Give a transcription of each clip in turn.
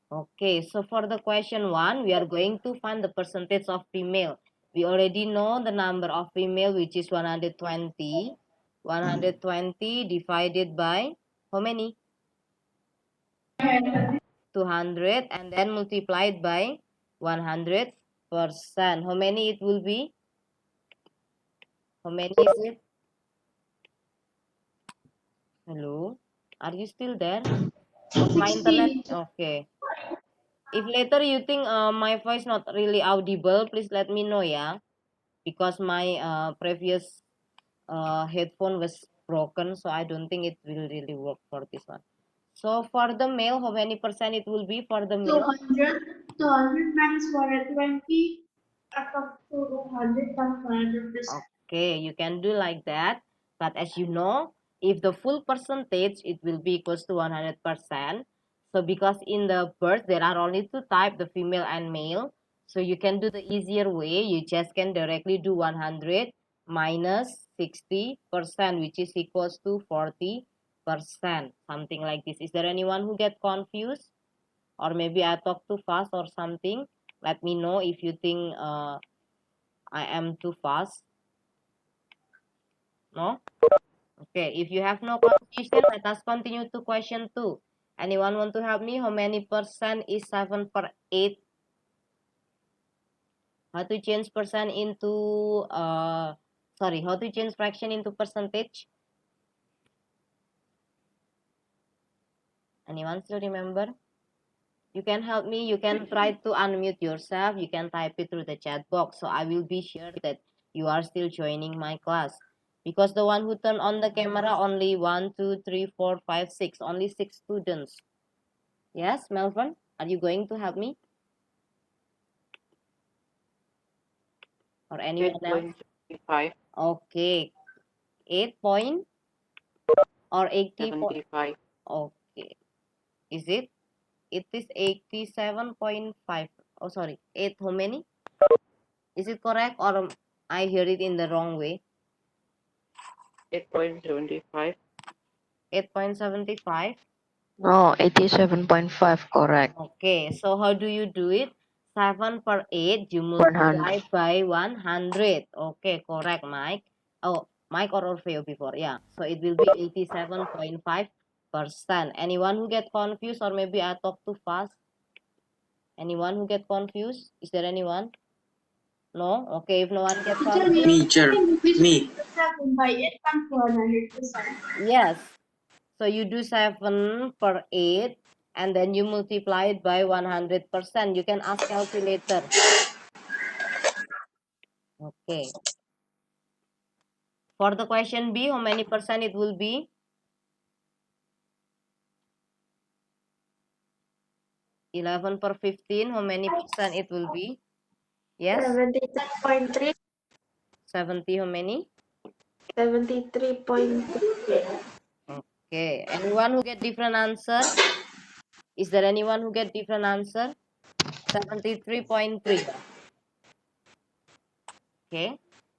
Okay, so for the question 1, we are going to find the percentage of female. We already know the number of female, which is 120. 120 divided by how many? 200, and then multiplied by 100%. How many it will be? How many is it? Hello? Are you still there? Of my internet? Okay. If later you think my voice not really audible, please let me know, yeah. Because my previous headphone was broken, so I don't think it will really work for this one. So for the male, how many percent it will be for the male? 200 minus 120 out of 200 plus 100%. Okay, you can do like that. But as you know, if the full percentage, it will be equals to 100%. So because in the birth, there are only two types, the female and male. So you can do the easier way. You just can directly do 100 minus 60%, which is equals to 40%. Something like this. Is there anyone who get confused? Or maybe I talk too fast or something? Let me know if you think I am too fast. No? Okay, if you have no confusion, let us continue to question 2. Anyone want to help me? How many percent is 7 per 8? How to change percent into, how to change fraction into percentage? Anyone still remember? You can help me. You can try to unmute yourself. You can type it through the chat box. So I will be sure that you are still joining my class. Because the one who turned on the camera, only 1, 2, 3, 4, 5, 6. Only 6 students. Yes, Melvin, are you going to help me? Or anyone else? 8.75. Okay. 8 point or 80 point? 75. Okay. Is it? It is 87.5. Oh, sorry. 8 how many? Is it correct or I hear it in the wrong way? 8.75. 8.75. No, 87.5, correct. Okay. So how do you do it? 7 per 8, you 100. multiply by 100. Okay, correct, Mike. Oh, Mike or Orfeo before. Yeah. So it will be 87.5%. Anyone who get confused or maybe I talk too fast? Anyone who get confused? Is there anyone? No? Okay, if no one get confused. Me, Teacher, me. 7 by 8 comes to 100%. Yes. So you do 7 per 8 and then you multiply it by 100%. You can ask calculator. Okay. For the question B, how many percent it will be? 11 per 15, how many percent it will be? Yes? 73.3. 70, how many? 73.3. Okay. Anyone who get different answer? Is there anyone who get different answer? 73.3. Okay.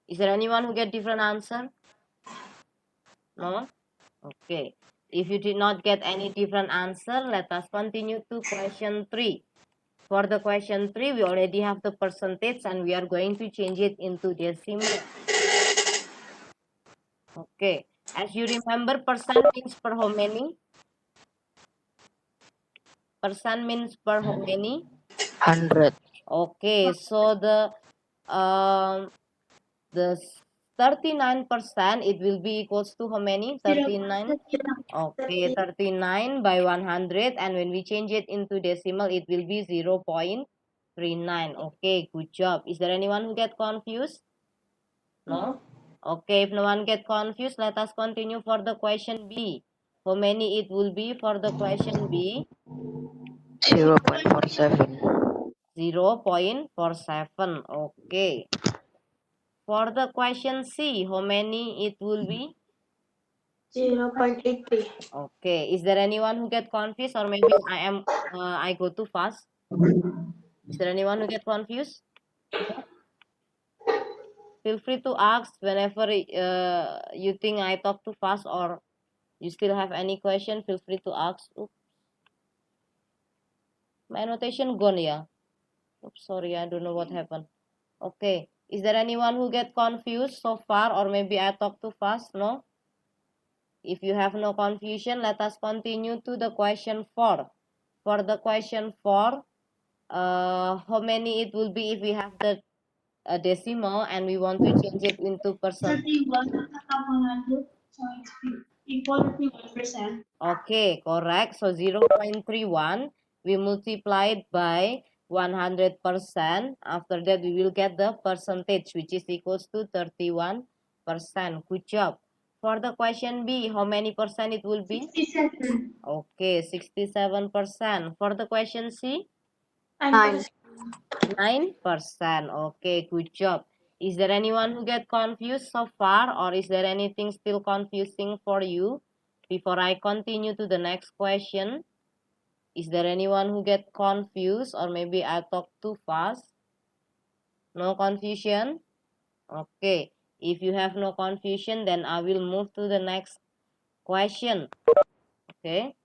Is there anyone who get different answer? No? Okay. If you did not get any different answer, let us continue to question 3. For the question 3, we already have the percentage and we are going to change it into decimal. Okay. As you remember, percent means per how many? Percent means per how many? 100. Okay. So the 39%, it will be equals to how many? 39. Okay, 39 by 100, and when we change it into decimal, it will be 0.39. Okay, good job. Is there anyone who get confused? No? Okay, if no one get confused, let us continue for the question B. How many it will be for the question B? 0.47. 0.47. Okay. For the question C, how many it will be? 0.83. Okay. Is there anyone who get confused or maybe I go too fast? Is there anyone who get confused? Feel free to ask whenever you think I talk too fast or you still have any question. Feel free to ask. Oops. My annotation gone, yeah. Oops, sorry, I don't know what happened. Okay. Is there anyone who get confused so far, or maybe I talk too fast? No? If you have no confusion, let us continue to the question 4. For the question 4, how many it will be if we have the decimal and we want to change it into percent? 31 atau 100, so it's equal to 31%. Okay, correct. So 0.31, we multiply it by 100%. After that, we will get the percentage, which is equals to 31%. Good job. For the question B, how many percent it will be? 67. Okay, 67%. For the question C? 9. 9%. Okay, good job. Is there anyone who get confused so far, or is there anything still confusing for you? Before I continue to the next question, is there anyone who get confused, or maybe I talk too fast? No confusion? Okay. If you have no confusion, then I will move to the next question. Okay.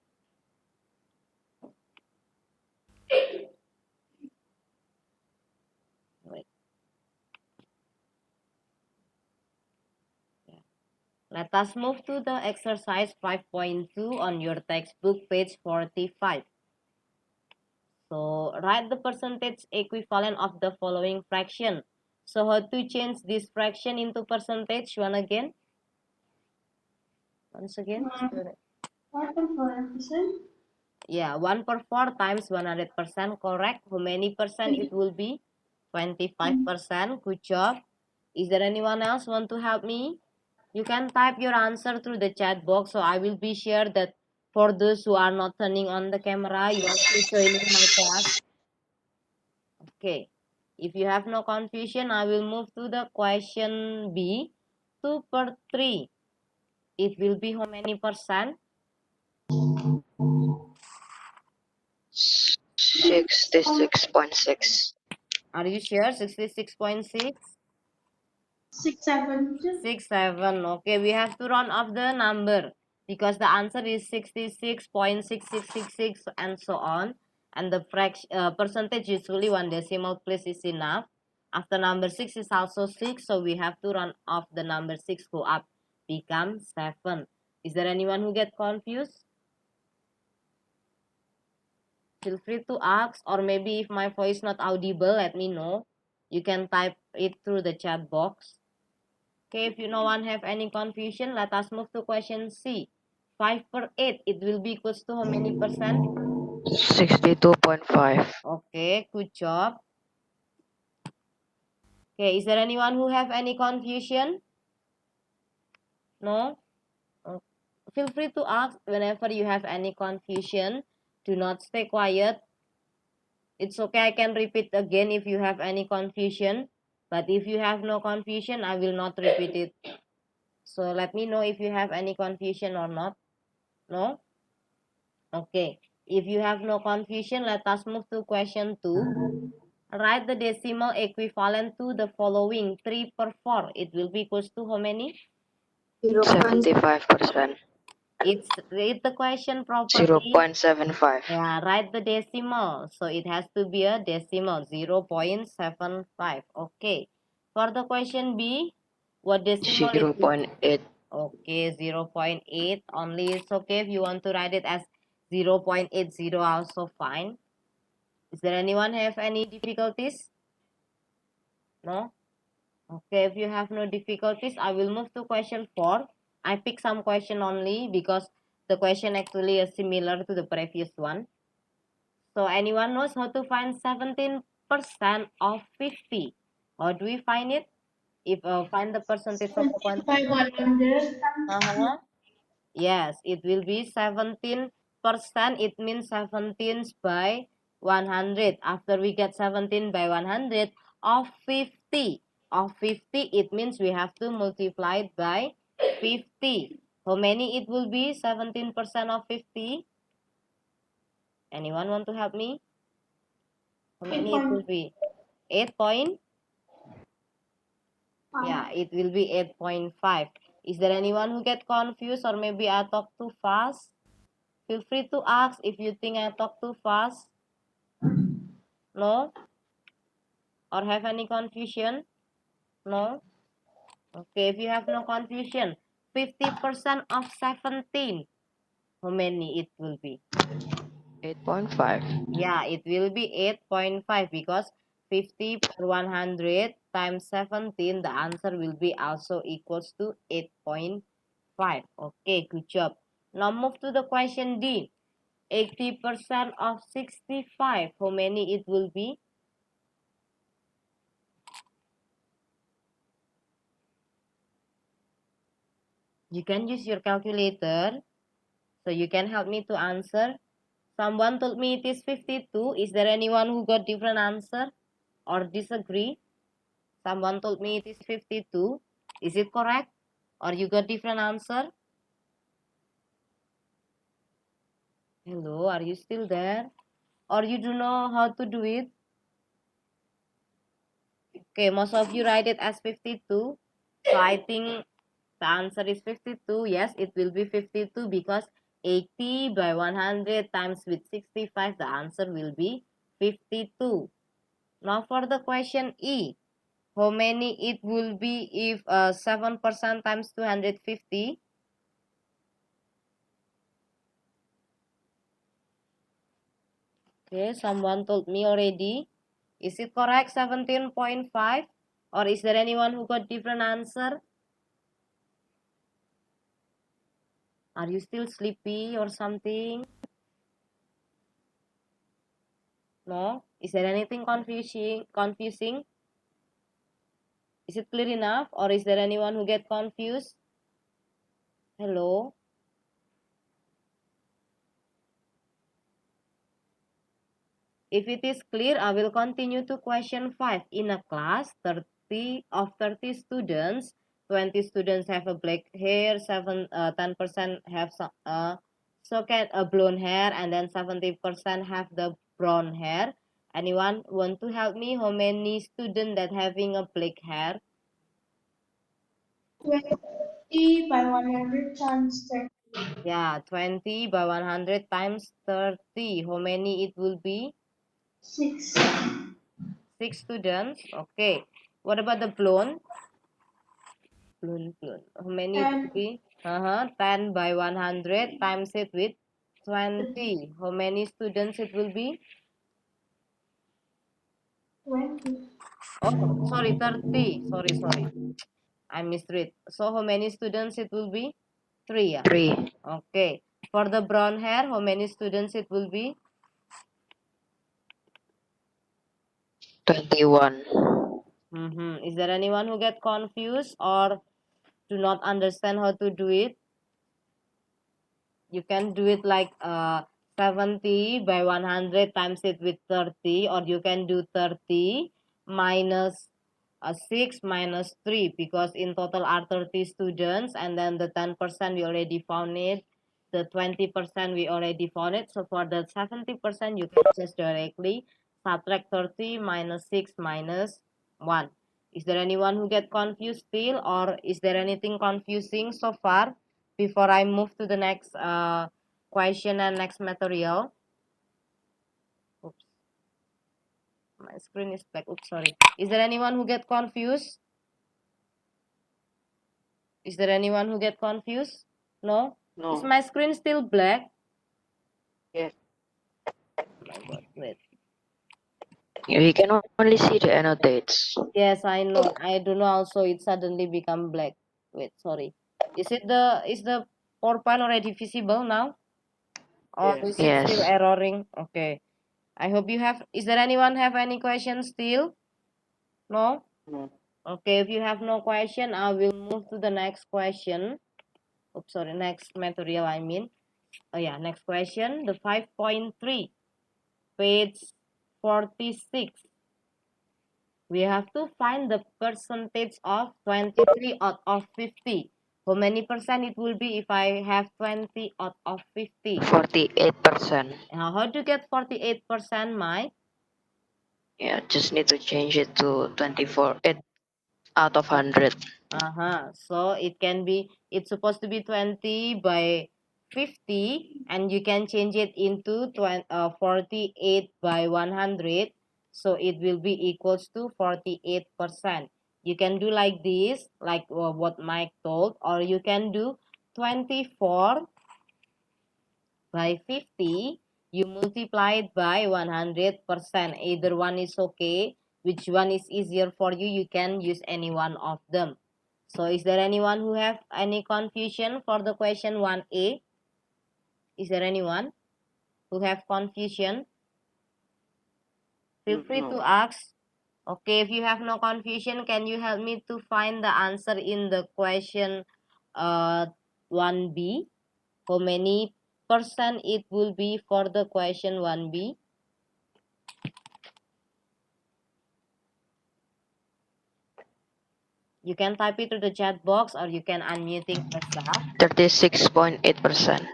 Wait. Let us move to the exercise 5.2 on your textbook, page 45. So write the percentage equivalent of the following fraction. So how to change this fraction into percentage? Once again. 4.4%. Yeah, 1 per 4 times 100%, correct. How many percent it will be? 25%. Good job. Is there anyone else want to help me? You can type your answer through the chat box. So I will be sure that for those who are not turning on the camera, you are still joining my class. Okay. If you have no confusion, I will move to the question B. 2 per 3. It will be how many percent? 66.6. Are you sure? 66.6? 6, 7. 6, 7. Okay, we have to round off the number because the answer is 66.6666 and so on. And the percentage usually one decimal place is enough. After number 6 is also 6, so we have to round off the number 6 go up, become 7. Is there anyone who get confused? Feel free to ask, or maybe if my voice not audible, let me know. You can type it through the chat box. Okay, if you no one have any confusion, let us move to question C. 5 per 8, it will be equals to how many percent? 62.5. Okay, good job. Okay, is there anyone who have any confusion? No? Feel free to ask whenever you have any confusion. Do not stay quiet. It's okay, I can repeat again if you have any confusion. But if you have no confusion, I will not repeat it. So let me know if you have any confusion or not. No? Okay. If you have no confusion, let us move to question 2. Write the decimal equivalent to the following. 3 per 4. It will be equals to how many? 75%. It's read the question properly. 0.75. Yeah, write the decimal. So it has to be a decimal. 0.75. Okay. For the question B, what decimal it is? 0.8. Okay, 0.8 only. It's okay if you want to write it as 0.80 also fine. Is there anyone have any difficulties? No? Okay, if you have no difficulties, I will move to question 4. I pick some question only because the question actually is similar to the previous one. So anyone knows how to find 17% of 50? How do we find it? If find the percentage of the 17 quantity. by 100 Uh-huh. Yes, it will be 17%. It means 17 by 100. After we get 17 by 100 of 50. Of 50, it means we have to multiply it by 50. How many it will be? 17% of 50. Anyone want to help me? How many it will be? 8 point? Yeah, it will be 8.5. Is there anyone who get confused, or maybe I talk too fast? Feel free to ask if you think I talk too fast. No? Or have any confusion? No? Okay, if you have no confusion, 50% of 17, how many it will be? 8.5. Yeah, it will be 8.5 because 50 per 100 times 17, the answer will be also equals to 8.5. Okay, good job. Now move to the question D. 80% of 65, how many it will be? You can use your calculator, so you can help me to answer. Someone told me it is 52. Is there anyone who got different answer or disagree? Someone told me it is 52. Is it correct? Or you got different answer? Hello, are you still there? Or you do know how to do it? Okay, most of you write it as 52. So I think the answer is 52. Yes, it will be 52 because 80 by 100 times with 65, the answer will be 52. Now for the question E, how many it will be if 7% times 250? Okay, someone told me already. Is it correct 17.5? Or is there anyone who got different answer? Are you still sleepy or something? No? Is there anything confusing? Is it clear enough? Or is there anyone who get confused? Hello? If it is clear, I will continue to question 5. In a class, 30 students, 20 students have a black hair, 10% have a blonde hair, and then 70% have the brown hair. Anyone want to help me? How many students that having a black hair? 20 by 100 times 30. Yeah, 20 by 100 times 30. How many it will be? 6. 6 students. Okay. What about the blonde? Blonde. How many it will 10. be? 10 by 100 times it with 20. How many students it will be? 20. Oh, sorry, 30. Sorry. I misread. So how many students it will be? 3. Yeah. 3. Okay. For the brown hair, how many students it will be? 21. Is there anyone who get confused or do not understand how to do it? You can do it like 70 by 100 times it with 30, or you can do 30 minus 6 minus 3, because in total are 30 students, and then the 10% we already found it, the 20% we already found it. So for the 70%, you can just directly subtract 30 minus 6 minus 1. Is there anyone who get confused still, or is there anything confusing so far before I move to the next question and next material? Oops, my screen is black. Oops, sorry. Is there anyone who get confused? Is there anyone who get confused? No? Is No. my screen still black? Yes. Oh my god, wait. We can only see the annotates. Yes, I know. I don't know also it suddenly become black. Wait, sorry. Is the PowerPoint already visible now? Or Yes. is it still Yes. erroring? Okay. I hope you have, is there anyone have any questions still? No? No. Okay, if you have no question, I will move to the next question. Oops, sorry, next material I mean. Oh yeah, next question. The 5.3, page 46. We have to find the percentage of 23 out of 50. How many percent it will be if I have 20 out of 50? 48%. How to get 48%, Mike? Yeah, just need to change it to 24. 8 out of 100. So it can be, it's supposed to be 20 by 50, and you can change it into 48 by 100. So it will be equals to 48%. You can do like this, like what Mike told, or you can do 24 by 50. You multiply it by 100%. Either one is okay. Which one is easier for you? You can use any one of them. So is there anyone who have any confusion for the question 1A? Is there anyone who have confusion? Feel free to ask. Okay, if you have no confusion, can you help me to find the answer in the question 1B? How many percent it will be for the question 1B? You can type it to the chat box or you can unmuting yourself. 36.8%.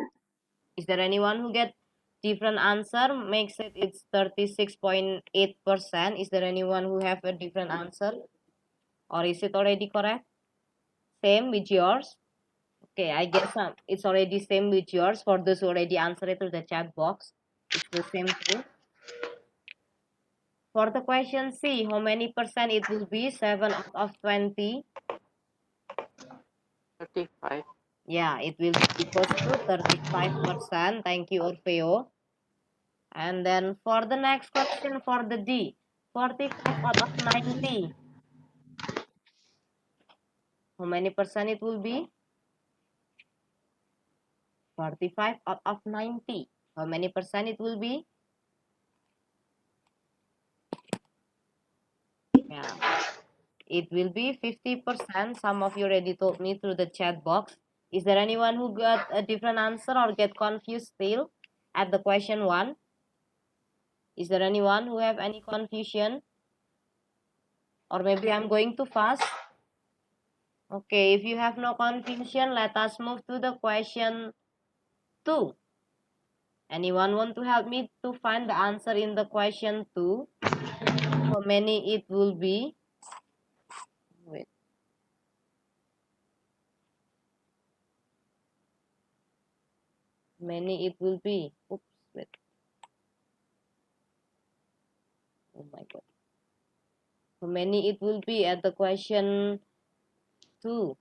Is there anyone who get different answer? Makes it it's 36.8%. Is there anyone who have a different answer? Or is it already correct? Same with yours? Okay, I guess it's already same with yours. For those who already answered it to the chat box, it's the same too. For the question C, how many percent it will be? 7 out of 20. 35. Yeah, it will be equals to 35%. Thank you, Orfeo. And then for the next question, for the D, 45 out of 90. How many percent it will be? 45 out of 90. How many percent it will be? Yeah, it will be 50%. Some of you already told me through the chat box. Is there anyone who got a different answer or get confused still at the question 1? Is there anyone who have any confusion? Or maybe I'm going too fast? Okay, if you have no confusion, let us move to the question 2. Anyone want to help me to find the answer in the question 2? How many it will be? Wait. Many it will be. Oops, wait. Oh my god. How many it will be at the question 2?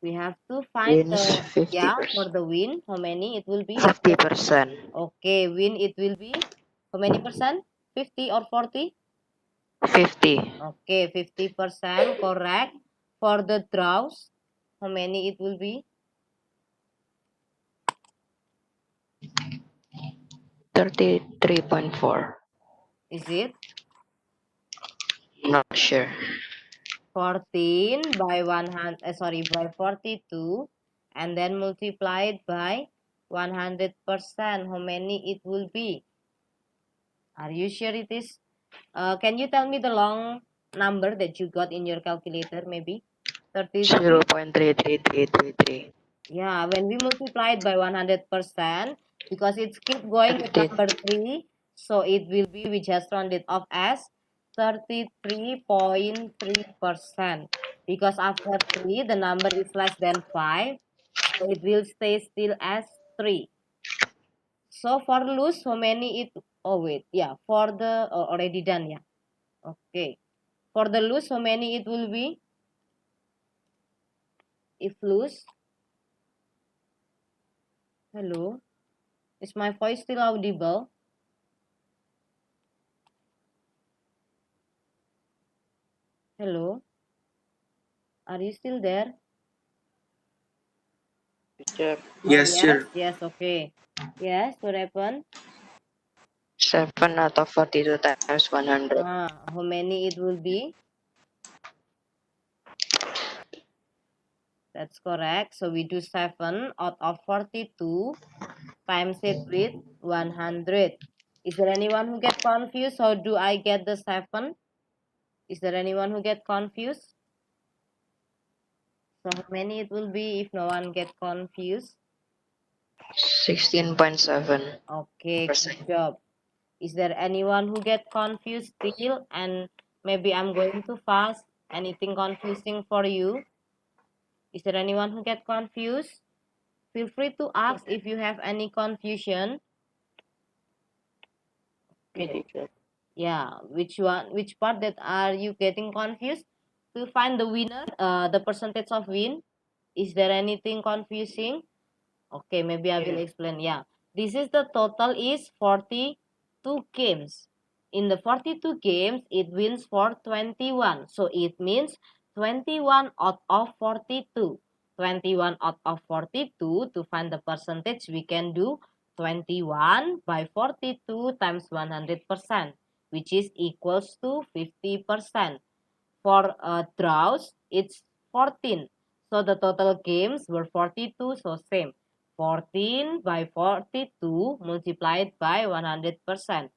We have to find Wins the, yeah, for 50%. the win. How many it will be? 50%. Okay, win it will be. How many percent? 50 or 40? 50. Okay, 50%, correct. For the draws, how many it will be? 33.4. Is it Not sure. 14 by 100, by 42, and then multiplied by 100%? How many it will be? Are you sure it is? Can you tell me the long number that you got in your calculator, maybe? 33. 0.33333. Yeah, when we multiply it by 100%, because it's keep going with 50. number 3, so it will be, we just round it off as 33.3%. Because after 3, the number is less than 5, so it will stay still as 3. So for loose, how many it, oh wait, yeah, for the, oh, already done, yeah. Okay. For the loose, how many it will be? If loose, hello, is my voice still audible? Hello, are you still there? Teacher. Oh, yes, yes, okay. Yes, what happened? 7 out of 42 times 100. How many it will be? That's correct. So we do 7 out of 42 times it with 100. Is there anyone who get confused? How do I get the 7? Is there anyone who get confused? So how many it will be if no one get confused? 16.7%. Okay, good job. Is there anyone who get confused still? And maybe I'm going too fast. Anything confusing for you? Is there anyone who get confused? Feel free to ask if you have any confusion. Okay, teacher. Yeah, which one, which part that are you getting confused? To find the winner, the percentage of win, is there anything confusing? Okay, maybe I will Yeah. explain. Yeah, this is the total is 42 games. In the 42 games, it wins for 21. So it means 21 out of 42. 21 out of 42, to find the percentage, we can do 21 by 42 times 100%, which is equals to 50%. For draws, it's 14. So the total games were 42. So same. 14 by 42 multiplied by 100%.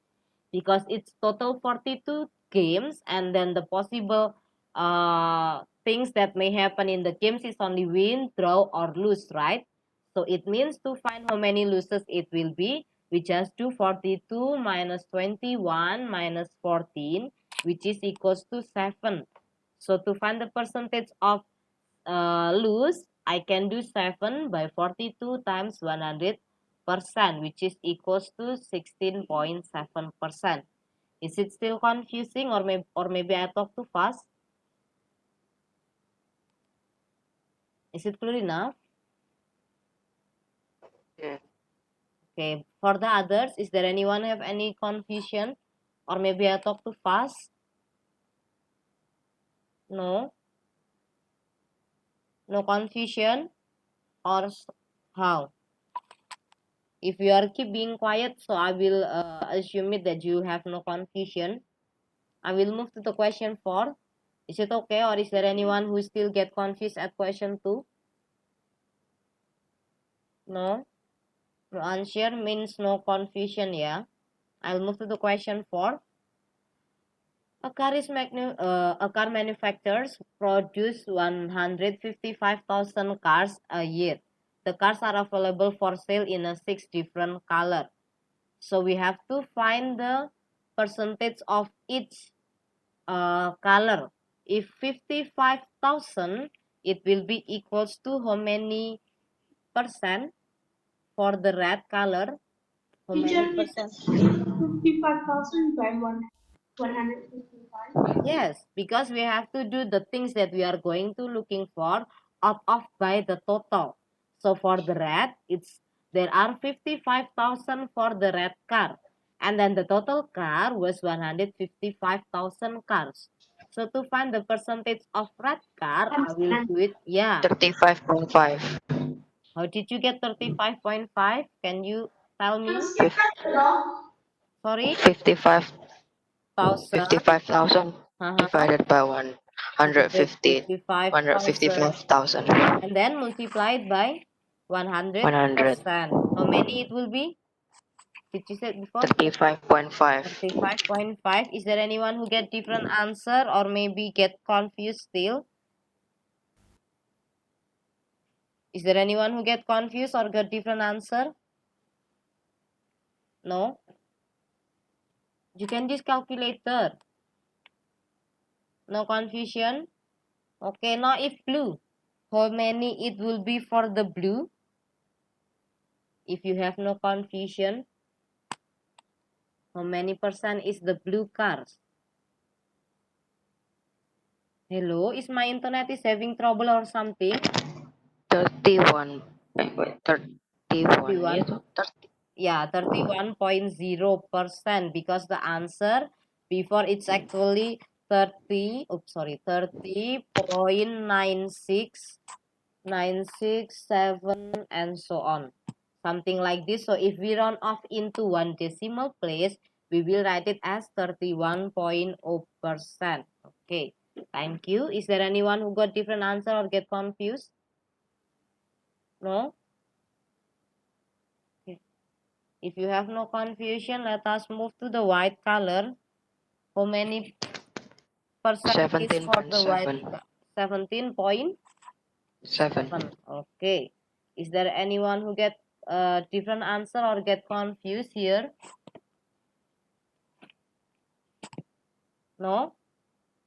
Because it's total 42 games, and then the possible things that may happen in the games is only win, draw, or lose, right? So it means to find how many losses it will be, we just do 42 minus 21 minus 14, which is equals to 7. So to find the percentage of lose, I can do 7 by 42 times 100%, which is equals to 16.7%. Is it still confusing, or maybe I talk too fast? Is it clear enough? Yeah. Okay. For the others, is there anyone have any confusion, or maybe I talk too fast? No? No confusion? Or how? If you are keep being quiet, so I will assume it that you have no confusion. I will move to the question 4. Is it okay, or is there anyone who still get confused at question 2? No? No answer means no confusion, yeah? I'll move to the question 4. A car manufacturers produce 155,000 cars a year. The cars are available for sale in a 6 different color. So we have to find the percentage of each color. If 55,000, it will be equals to how many percent for the red color? How Teacher, many percent? it's 55,000 by 155. Yes, because we have to do the things that we are going to looking for out of by the total. So for the red, it's there are 55,000 for the red car. And then the total car was 155,000 cars. So to find the percentage of red car, I will do it. Yeah. 35.5. How did you get 35.5? Can you tell me? Sorry? 55 Thousand. 55,000 Uh-huh. divided by 150 155,000. 155,000 And then multiplied by 100 100%. How many it will be? Did you say before? 35.5. 35.5. Is there anyone who get different answer, or maybe get confused still? Is there anyone who get confused or get different answer? No? You can use calculator. No confusion? Okay, now if blue, how many it will be for the blue? If you have no confusion, how many percent is the blue cars? Hello, is my internet is having trouble or something? 31. Wait, 31. 31. Yes, 30. Yeah, 31.0%, because the answer before it's actually 30, oops, sorry, 30.9697 and so on. Something like this. So if we round off into one decimal place, we will write it as 31.0%. Okay, thank you. Is there anyone who got different answer or get confused? No? Okay. If you have no confusion, let us move to the white color. How many percent is for the white? 17.7. 17.7. 7. Okay. Is there anyone who get a different answer or get confused here? No?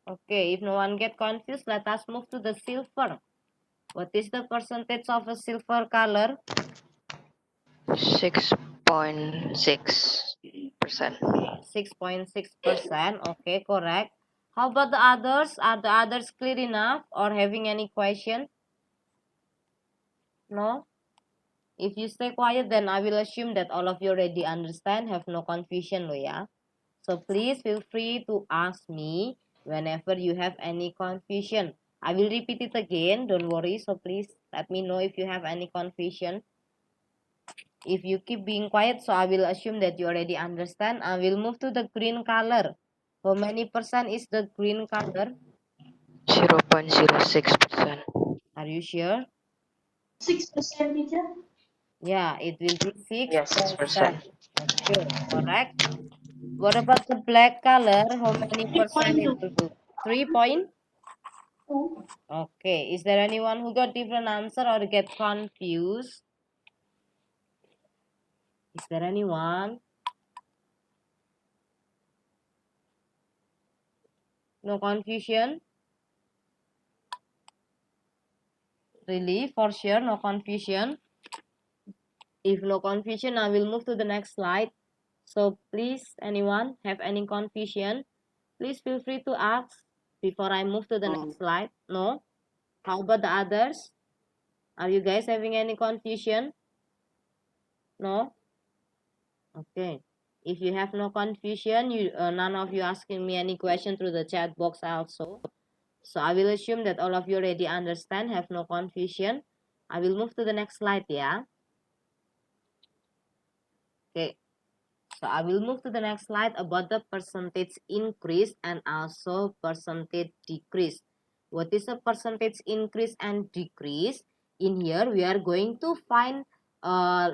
Okay. If no one get confused, let us move to the silver. What is the percentage of a silver color? 6.6. 6.6%. 6.6%. Okay, correct. How about the others? Are the others clear enough or having any question? No? If you stay quiet, then I will assume that all of you already understand, have no confusion, lo ya. So please feel free to ask me whenever you have any confusion. I will repeat it again, don't worry. So please let me know if you have any confusion. If you keep being quiet, so I will assume that you already understand. I will move to the green color. How many percent is the green color? 0.06%. Are you sure? 6%, teacher. Yeah, it will be Yes, 6%. 6%. Okay, correct. What about the black color? How many percent it 3.2. will be? 3 point? Okay. Is there anyone who got different answer or get confused? Is there anyone? No confusion? Really? For sure, no confusion? If no confusion, I will move to the next slide. So please, anyone have any confusion? Please feel free to ask before I move to the next slide. No? How about the others? Are you guys having any confusion? No? Okay. If you have no confusion, none of you asking me any question through the chat box also. So I will assume that all of you already understand, have no confusion. I will move to the next slide, yeah. Okay. So I will move to the next slide about the percentage increase and also percentage decrease. What is a percentage increase and decrease? In here, we are going to find,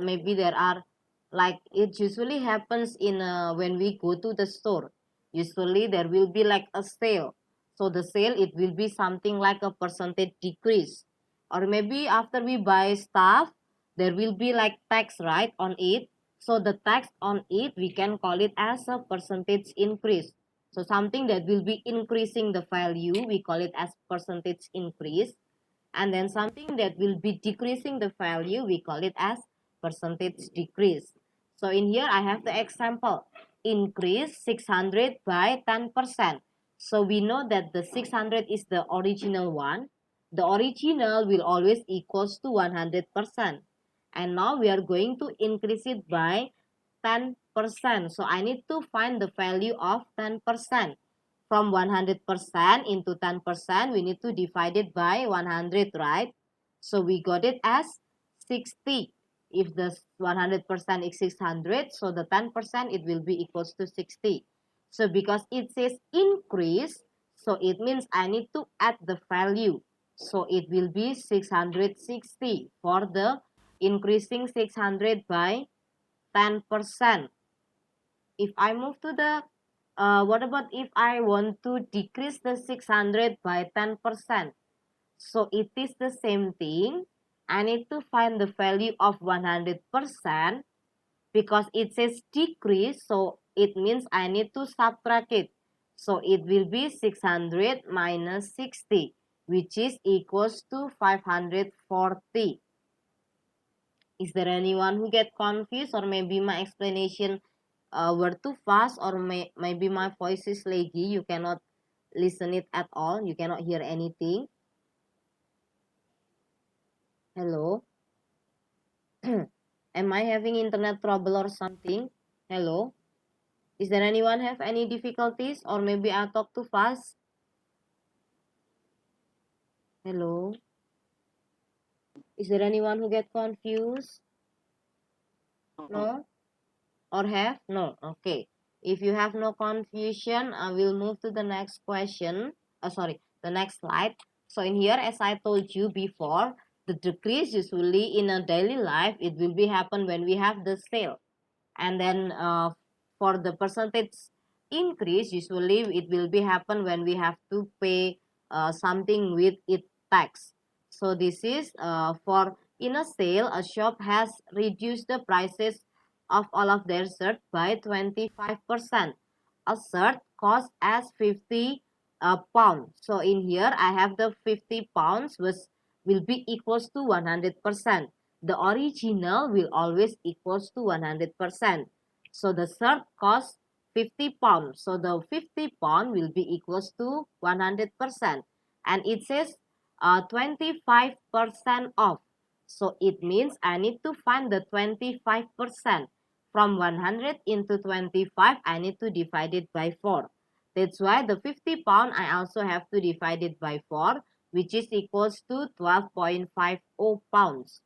maybe there are, like it usually happens in when we go to the store. Usually there will be like a sale. So the sale, it will be something like a percentage decrease. Or maybe after we buy stuff, there will be like tax, right, on it. So the tax on it, we can call it as a percentage increase. So something that will be increasing the value, we call it as percentage increase. And then something that will be decreasing the value, we call it as percentage decrease. So in here, I have the example, increase 600 by 10%. So we know that the 600 is the original one. The original will always equals to 100%. And now we are going to increase it by 10%. So I need to find the value of 10%. From 100% into 10%, we need to divide it by 100, right? So we got it as 60. If the 100% is 600, so the 10% it will be equals to 60. So because it says increase, so it means I need to add the value. So it will be 660 for the increasing 600 by 10%. If I move to the, what about if I want to decrease the 600 by 10%? So it is the same thing. I need to find the value of 100% because it says decrease. So it means I need to subtract it. So it will be 600 minus 60, which is equals to 540. Is there anyone who get confused or maybe my explanation were too fast or maybe my voice is laggy, you cannot listen it at all, you cannot hear anything? Hello? Am I having internet trouble or something? Hello? Is there anyone have any difficulties or maybe I talk too fast? Hello? Is there anyone who get confused? No? Or have? No. Okay. If you have no confusion, I will move to the next question. Sorry, the next slide. So in here, as I told you before, the decrease usually in a daily life, it will be happen when we have the sale. And then for the percentage increase, usually it will be happen when we have to pay something with it tax. So this is for in a sale, a shop has reduced the prices of all of their shirt by 25%. A shirt costs as 50 pounds. So in here, I have the 50 pounds which will be equals to 100%. The original will always equals to 100%. So the shirt costs 50 pounds. So the 50 pound will be equals to 100%. And it says 25% off. So it means I need to find the 25%. From 100 into 25, I need to divide it by 4. That's why the 50 pound I also have to divide it by 4, which is equals to 12.50 pounds.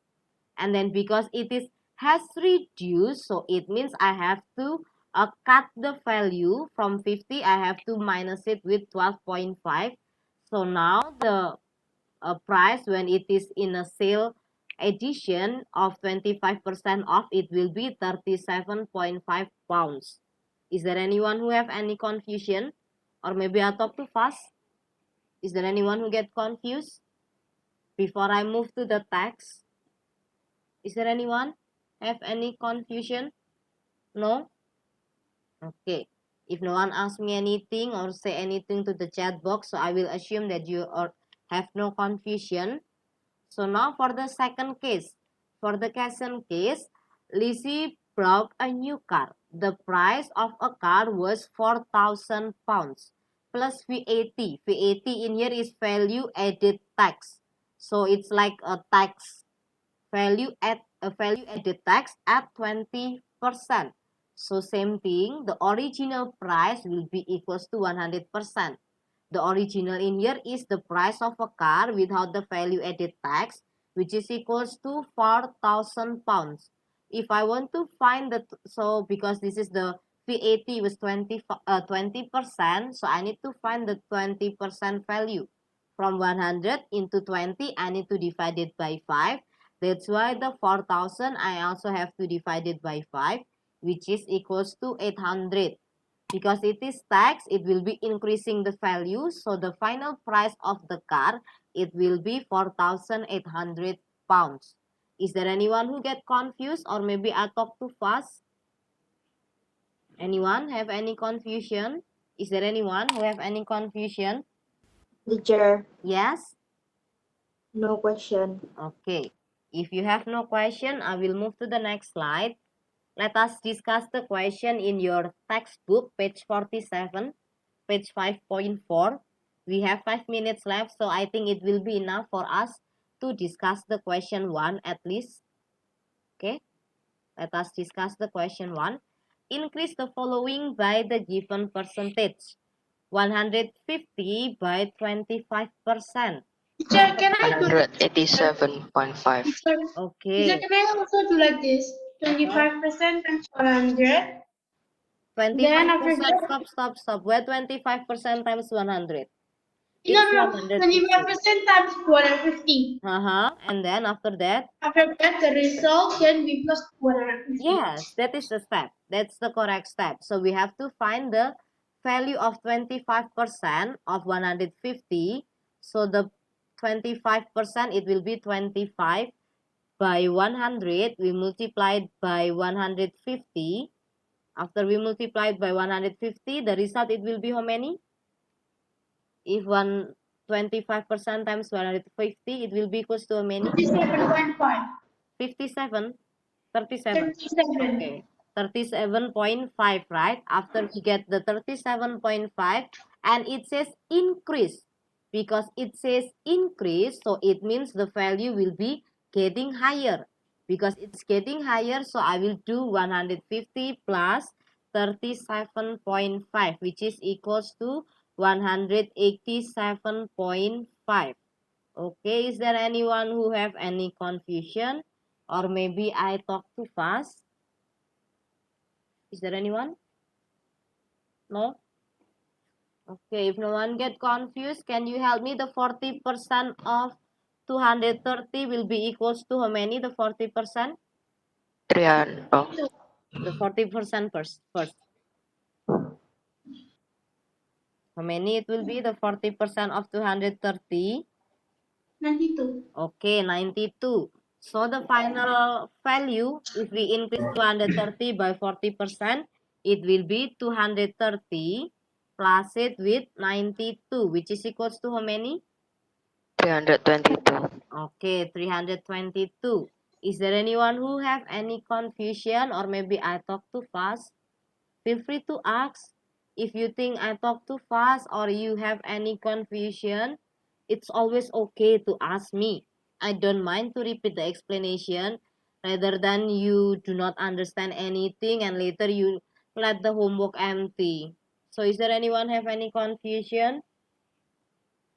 And then because it is has reduced, so it means I have to cut the value from 50. I have to minus it with 12.5. So now the price when it is in a sale edition of 25% off, it will be 37.5 pounds. Is there anyone who have any confusion, or maybe I talk too fast? Is there anyone who get confused before I move to the text? Is there anyone have any confusion? No? Okay. If no one asks me anything or say anything to the chat box, so I will assume that you have no confusion. So now for the second case. For the second case, Lizzie bought a new car. The price of a car was 4,000 pounds plus VAT. VAT in here is value added tax. So it's like a tax value added tax at 20%. So same thing, the original price will be equals to 100%. The original in here is the price of a car without the value added tax, which is equals to 4,000 pounds. If I want to find the, so because this is the VAT was 20%, so I need to find the 20% value. From 100 into 20, I need to divide it by 5. That's why the 4,000 I also have to divide it by 5, which is equals to 800. Because it is tax, it will be increasing the value. So the final price of the car, it will be 4,800 pounds. Is there anyone who get confused, or maybe I talk too fast? Anyone have any confusion? Is there anyone who have any confusion? Teacher, Yes? no question. Okay. If you have no question, I will move to the next slide. Let us discuss the question in your textbook, page 47, page 5.4. We have 5 minutes left, so I think it will be enough for us to discuss the question 1 at least. Okay, let us discuss the question 1. Increase the following by the given percentage. 150 by 25%. Teacher, can I do 187.5. Teacher, Okay, can I also do like this? 25% times 100. Then after 25%, that, stop. Where 25% times 100? no, It's no, 150. 25% times 150. And then after that, After that, the result can be plus 150. yes, that is the step. That's the correct step. So we have to find the value of 25% of 150. So the 25%, it will be 25 by 100. We multiplied by 150. After we multiplied by 150, the result, it will be how many? If 25% times 150, it will be equals to how many? 57.5. 57, 37. 37. Okay, 37.5, right? After we get the 37.5, and it says increase. Because it says increase, so it means the value will be getting higher. Because it's getting higher, so I will do 150 plus 37.5, which is equals to 187.5. Okay, is there anyone who have any confusion? Or maybe I talk too fast? Is there anyone? No? Okay, if no one get confused, can you help me? The 40% of 230 will be equals to how many? The 40%? 300. Oh, The 40% first. How many it will be? The 40% of 230? 92. Okay, 92. So the final value, if we increase 230 by 40%, it will be 230 plus it with 92, which is equals to how many? 322. Okay, 322. Is there anyone who have any confusion, or maybe I talk too fast? Feel free to ask. If you think I talk too fast or you have any confusion, it's always okay to ask me. I don't mind to repeat the explanation rather than you do not understand anything and later you let the homework empty. So is there anyone have any confusion?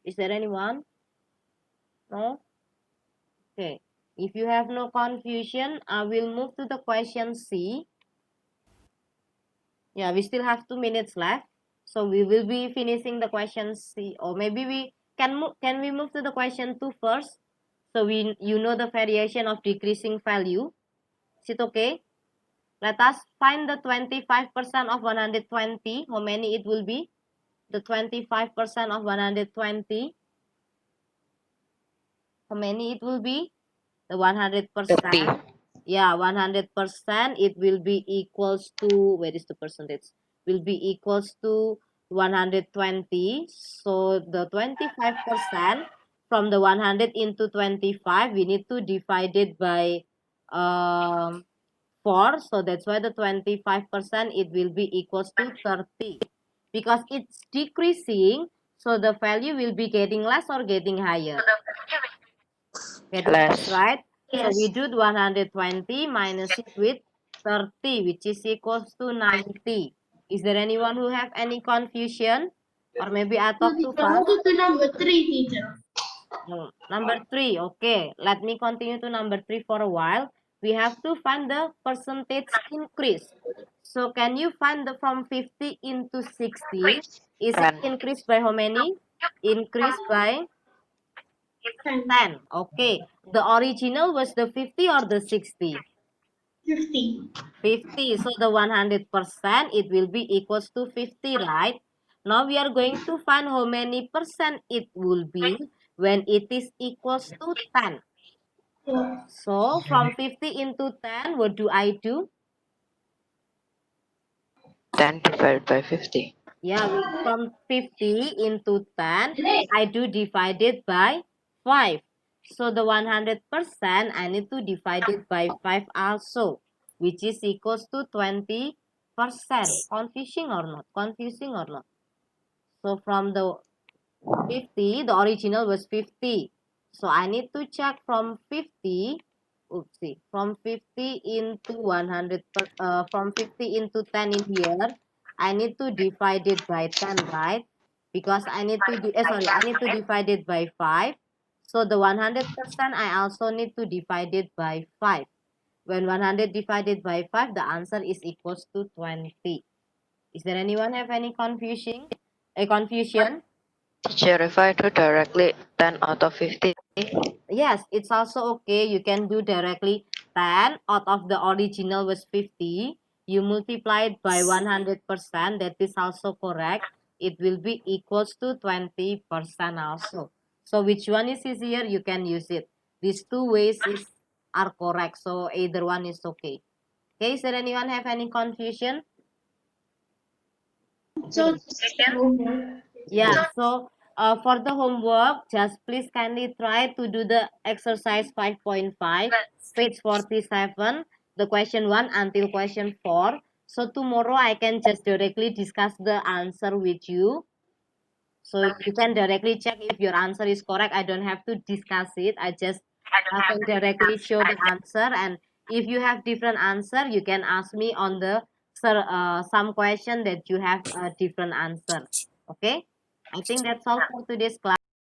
Is there anyone? No? Okay. If you have no confusion, I will move to the question C. Yeah, we still have 2 minutes left. So we will be finishing the question C, or maybe we can we move to the question 2 first? So you know the variation of decreasing value. Is it okay? Let us find the 25% of 120. How many it will be? The 25% of 120. How many it will be? The 100%. 30. Yeah, 100%. It will be equals to, where is the percentage? Will be equals to 120. So the 25% from the 100 into 25, we need to divide it by 4. So that's why the 25% it will be equals to 30. Because it's decreasing, so the value will be getting less or getting higher. Getting less, Less. right? So we Yes. do 120 minus it with 30, which is equals to 90. Is there anyone who have any confusion? Or maybe I talk too fast? Go to number 3, teacher. No. Number 3, okay. Let me continue to number 3 for a while. We have to find the percentage increase. So can you find the from 50 into 60? Is it 10. increased by how many? Increased by 10. Okay. The original was the 50 or the 60? 50. 50. So the 100%, it will be equals to 50, right? Now we are going to find how many percent it will be when it is equals to 10. Yeah. So from 50 into 10, what do I do? 10 divided by 50. Yeah, from 50 into 10, I do divide it by 5. So the 100%, I need to divide it by 5 also, which is equals to 20%. Confusing or not? Confusing or not? So from the 50, the original was 50. So I need to check from 50, oopsie, from 50 into 100, from 50 into 10 in here, I need to divide it by 10, right? Because I need to, I need to divide it by 5. So the 100%, I also need to divide it by 5. When 100 divided by 5, the answer is equals to 20. Is there anyone have any confusion? Confusion? Teacher, if I do directly 10 out of 50, Yes, it's also okay. You can do directly 10 out of the original was 50. You multiply it by 100%. That is also correct. It will be equals to 20% also. So which one is easier? You can use it. These two ways are correct. So either one is okay. Okay, is there anyone have any confusion? So, Yeah, so for the homework, just please kindly try to do the exercise 5.5, page 47, the question 1 until question 4. So tomorrow I can just directly discuss the answer with you. So you can directly check if your answer is correct. I don't have to discuss it. I can directly show the answer. And if you have different answer, you can ask me on the some question that you have a different answer. Okay. I think that's all for today's class.